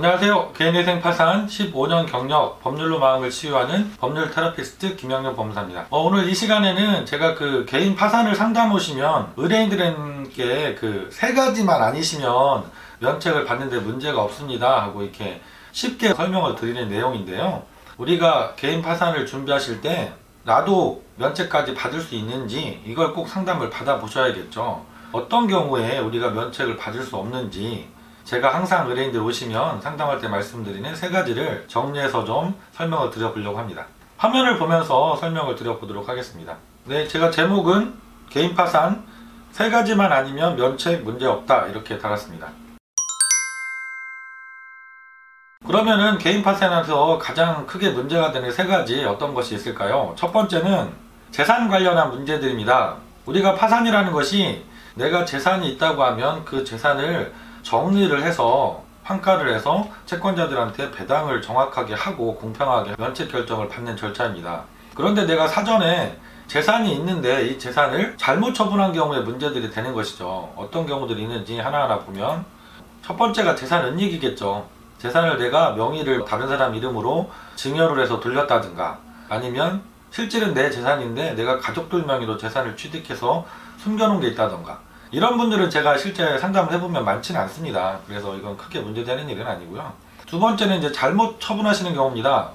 안녕하세요. 개인회생 파산 15년 경력 법률로 마음을 치유하는 법률 테라피스트 김영렬 법무사입니다. 오늘 이 시간에는 제가 개인 파산을 상담 오시면 의뢰인들에게 세 가지만 아니시면 면책을 받는데 문제가 없습니다 하고 이렇게 쉽게 설명을 드리는 내용인데요. 우리가 개인 파산을 준비하실 때 나도 면책까지 받을 수 있는지 이걸 꼭 상담을 받아 보셔야겠죠. 어떤 경우에 우리가 면책을 받을 수 없는지 제가 항상 의뢰인들 오시면 상담할 때 말씀드리는 세 가지를 정리해서 좀 설명을 드려보려고 합니다. 화면을 보면서 설명을 드려보도록 하겠습니다. 네, 제가 제목은 개인 파산 세 가지만 아니면 면책 문제없다 이렇게 달았습니다. 그러면은 개인 파산에서 가장 크게 문제가 되는 세 가지 어떤 것이 있을까요? 첫 번째는 재산 관련한 문제들입니다. 우리가 파산이라는 것이 내가 재산이 있다고 하면 그 재산을 정리를 해서 환가를 해서 채권자들한테 배당을 정확하게 하고 공평하게 면책 결정을 받는 절차입니다. 그런데 내가 사전에 재산이 있는데 이 재산을 잘못 처분한 경우에 문제들이 되는 것이죠. 어떤 경우들이 있는지 하나하나 보면 첫 번째가 재산 은닉이겠죠. 재산을 내가 명의를 다른 사람 이름으로 증여를 해서 돌렸다든가 아니면 실질은 내 재산인데 내가 가족들 명의로 재산을 취득해서 숨겨놓은 게 있다던가 이런 분들은 제가 실제 상담을 해보면 많지는 않습니다. 그래서 이건 크게 문제되는 일은 아니고요. 두 번째는 이제 잘못 처분하시는 경우입니다.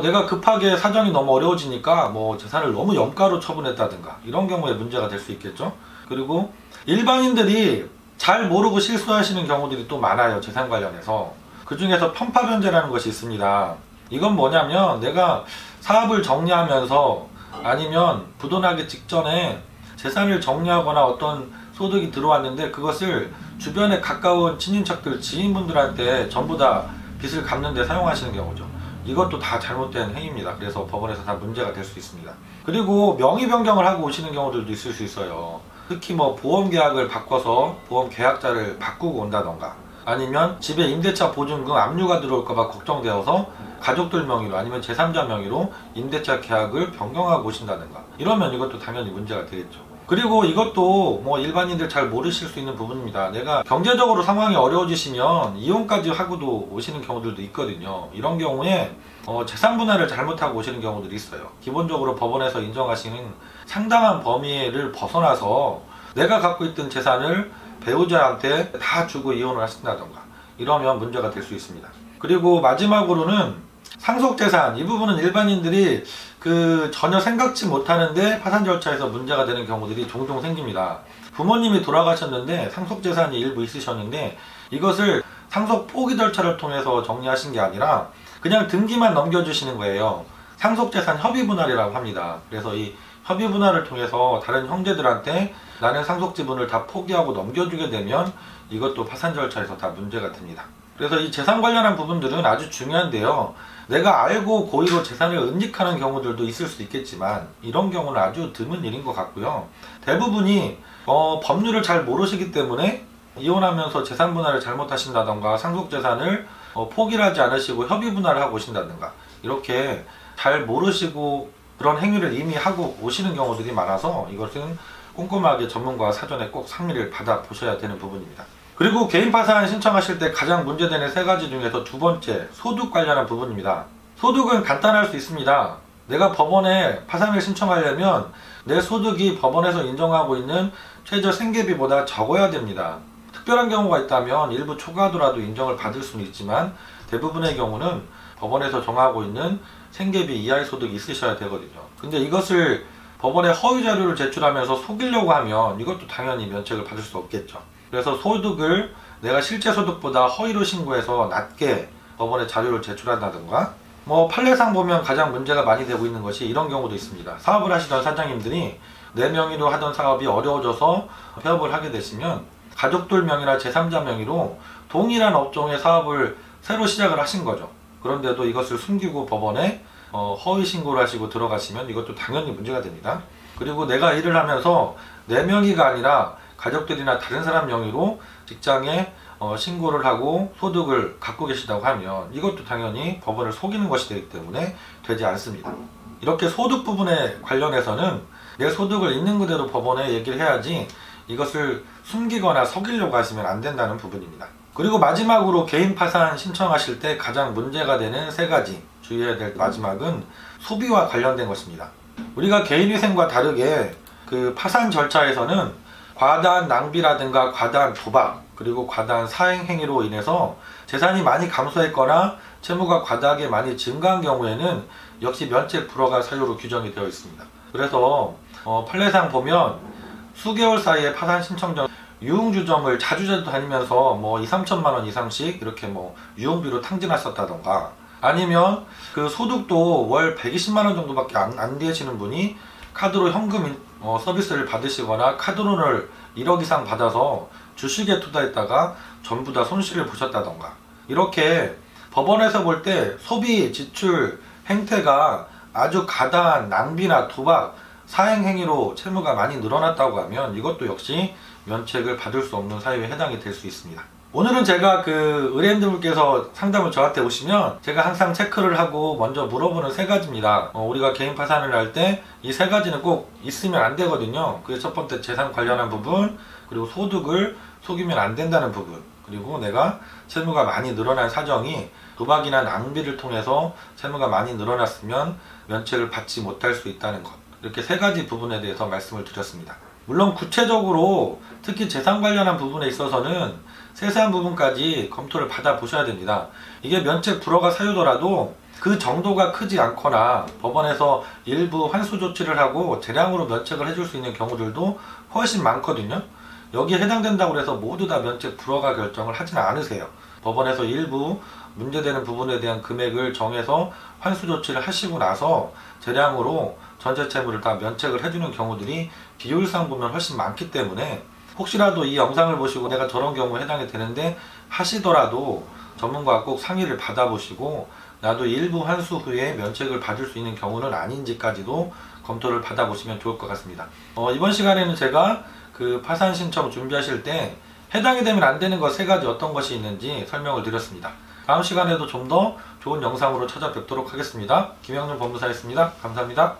내가 급하게 사정이 너무 어려워지니까 재산을 너무 염가로 처분했다든가 이런 경우에 문제가 될 수 있겠죠. 그리고 일반인들이 잘 모르고 실수하시는 경우들이 또 많아요. 재산 관련해서. 그 중에서 편파변제라는 것이 있습니다. 이건 뭐냐면 내가 사업을 정리하면서 아니면 부도나기 직전에 재산을 정리하거나 어떤 소득이 들어왔는데 그것을 주변에 가까운 친인척들, 지인분들한테 전부 다 빚을 갚는 데 사용하시는 경우죠. 이것도 다 잘못된 행위입니다. 그래서 법원에서 다 문제가 될 수 있습니다. 그리고 명의 변경을 하고 오시는 경우들도 있을 수 있어요. 특히 보험 계약을 바꿔서 보험 계약자를 바꾸고 온다던가 아니면 집에 임대차 보증금 압류가 들어올까봐 걱정되어서 가족들 명의로 아니면 제3자 명의로 임대차 계약을 변경하고 오신다든가 이러면 이것도 당연히 문제가 되겠죠. 그리고 이것도 일반인들 잘 모르실 수 있는 부분입니다. 내가 경제적으로 상황이 어려워지시면 이혼까지 하고도 오시는 경우들도 있거든요. 이런 경우에 재산 분할을 잘못하고 오시는 경우들이 있어요. 기본적으로 법원에서 인정하시는 상당한 범위를 벗어나서 내가 갖고 있던 재산을 배우자한테 다 주고 이혼을 하신다던가 이러면 문제가 될 수 있습니다. 그리고 마지막으로는 상속재산, 이 부분은 일반인들이 전혀 생각지 못하는데 파산 절차에서 문제가 되는 경우들이 종종 생깁니다. 부모님이 돌아가셨는데 상속재산이 일부 있으셨는데 이것을 상속 포기 절차를 통해서 정리하신 게 아니라 그냥 등기만 넘겨주시는 거예요. 상속재산 협의분할이라고 합니다. 그래서 이 협의분할을 통해서 다른 형제들한테 나는 상속 지분을 다 포기하고 넘겨주게 되면 이것도 파산 절차에서 다 문제가 됩니다. 그래서 이 재산 관련한 부분들은 아주 중요한데요. 내가 알고 고의로 재산을 은닉하는 경우들도 있을 수 있겠지만 이런 경우는 아주 드문 일인 것 같고요. 대부분이 법률을 잘 모르시기 때문에 이혼하면서 재산 분할을 잘못하신다던가 상속재산을 포기를 하지 않으시고 협의 분할을 하고 오신다든가 이렇게 잘 모르시고 그런 행위를 이미 하고 오시는 경우들이 많아서 이것은 꼼꼼하게 전문가 사전에 꼭 상의를 받아 보셔야 되는 부분입니다. 그리고 개인 파산 신청하실 때 가장 문제되는 세 가지 중에서 두 번째, 소득 관련한 부분입니다. 소득은 간단할 수 있습니다. 내가 법원에 파산을 신청하려면 내 소득이 법원에서 인정하고 있는 최저 생계비보다 적어야 됩니다. 특별한 경우가 있다면 일부 초과하더라도 인정을 받을 수는 있지만 대부분의 경우는 법원에서 정하고 있는 생계비 이하의 소득이 있으셔야 되거든요. 근데 이것을 법원에 허위 자료를 제출하면서 속이려고 하면 이것도 당연히 면책을 받을 수 없겠죠. 그래서 소득을 내가 실제 소득보다 허위로 신고해서 낮게 법원에 자료를 제출한다든가 판례상 보면 가장 문제가 많이 되고 있는 것이 이런 경우도 있습니다. 사업을 하시던 사장님들이 내 명의로 하던 사업이 어려워져서 폐업을 하게 되시면 가족들 명의나 제3자 명의로 동일한 업종의 사업을 새로 시작을 하신 거죠. 그런데도 이것을 숨기고 법원에 허위 신고를 하시고 들어가시면 이것도 당연히 문제가 됩니다. 그리고 내가 일을 하면서 내 명의가 아니라 가족들이나 다른 사람 명의로 직장에 신고를 하고 소득을 갖고 계시다고 하면 이것도 당연히 법원을 속이는 것이 되기 때문에 되지 않습니다. 이렇게 소득 부분에 관련해서는 내 소득을 있는 그대로 법원에 얘기를 해야지 이것을 숨기거나 속이려고 하시면 안 된다는 부분입니다. 그리고 마지막으로 개인 파산 신청하실 때 가장 문제가 되는 세 가지 주의해야 될 마지막은 소비와 관련된 것입니다. 우리가 개인위생과 다르게 그 파산 절차에서는 과다한 낭비라든가 과다한 도박 그리고 과다한 사행행위로 인해서 재산이 많이 감소했거나 채무가 과다하게 많이 증가한 경우에는 역시 면책 불허가 사유로 규정이 되어 있습니다. 그래서 판례상 보면 수개월 사이에 파산 신청 전 유흥주점을 자주 다니면서 뭐 2~3천만 원 이상씩 이렇게 뭐 유흥비로 탕진하셨다던가 아니면 그 소득도 월 120만 원 정도밖에 안 되시는 분이 카드로 현금 서비스를 받으시거나 카드론을 1억 이상 받아서 주식에 투자했다가 전부 다 손실을 보셨다던가 이렇게 법원에서 볼 때 소비 지출 행태가 아주 과다한 낭비나 도박, 사행행위로 채무가 많이 늘어났다고 하면 이것도 역시 면책을 받을 수 없는 사유에 해당이 될 수 있습니다. 오늘은 제가 그 의뢰인분께서 상담을 저한테 오시면 제가 항상 체크를 하고 먼저 물어보는 세 가지입니다. 우리가 개인 파산을 할 때 이 세 가지는 꼭 있으면 안 되거든요. 그게 첫 번째 재산 관련한 부분, 그리고 소득을 속이면 안 된다는 부분, 그리고 내가 채무가 많이 늘어난 사정이 도박이나 낭비를 통해서 채무가 많이 늘어났으면 면책을 받지 못할 수 있다는 것. 이렇게 세 가지 부분에 대해서 말씀을 드렸습니다. 물론 구체적으로 특히 재산 관련한 부분에 있어서는 세세한 부분까지 검토를 받아 보셔야 됩니다. 이게 면책 불허가 사유더라도 그 정도가 크지 않거나 법원에서 일부 환수 조치를 하고 대량으로 면책을 해줄 수 있는 경우들도 훨씬 많거든요. 여기에 해당된다고 해서 모두 다 면책 불허가 결정을 하지는 않으세요. 법원에서 일부 문제되는 부분에 대한 금액을 정해서 환수 조치를 하시고 나서 대량으로 전체 채무를 다 면책을 해주는 경우들이 비율상 보면 훨씬 많기 때문에 혹시라도 이 영상을 보시고 내가 저런 경우에 해당이 되는데 하시더라도 전문가와 꼭 상의를 받아보시고 나도 일부 환수 후에 면책을 받을 수 있는 경우는 아닌지까지도 검토를 받아보시면 좋을 것 같습니다. 이번 시간에는 제가 그 파산 신청 준비하실 때 해당이 되면 안 되는 것 세 가지 어떤 것이 있는지 설명을 드렸습니다. 다음 시간에도 좀 더 좋은 영상으로 찾아뵙도록 하겠습니다. 김영준 법무사였습니다. 감사합니다.